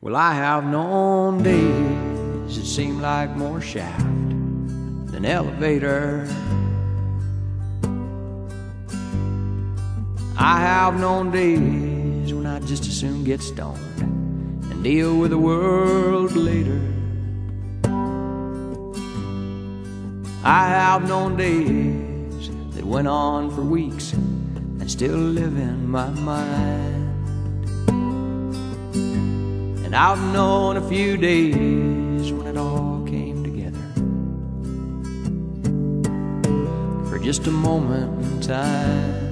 Well, I have known days that seem like more shaft than elevator. I have known days when I'd just as soon get stoned and deal with the world later. I have known days that went on for weeks and still live in my mind. And I've known a few days when it all came together for just a moment in time.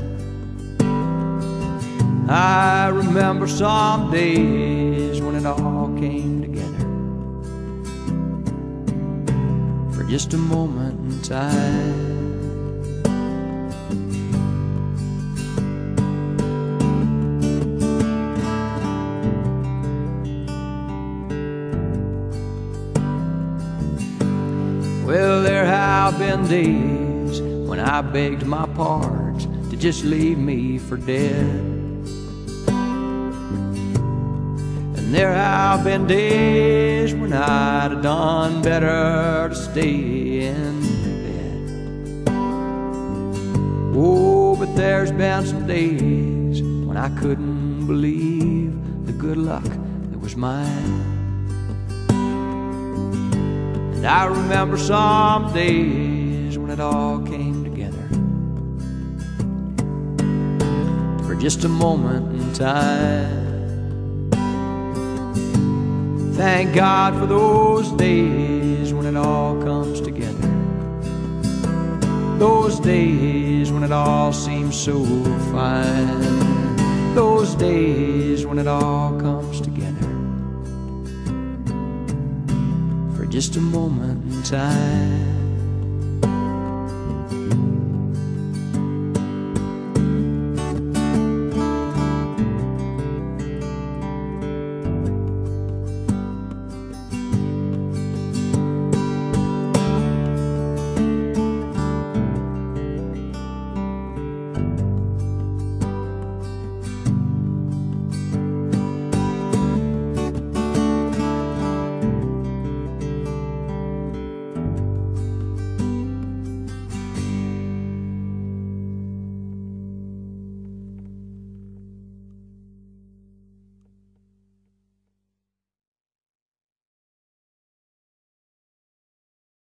I remember some days when it all came together for just a moment in time. Well, there have been days when I begged my pards to just leave me for dead. And there have been days when I'd have done better to stay in bed. Oh, but there's been some days when I couldn't believe the good luck that was mine. And I remember some days when it all came together for just a moment in time. Thank God for those days when it all comes together, those days when it all seems so fine, those days when it all comes together for just a moment in time.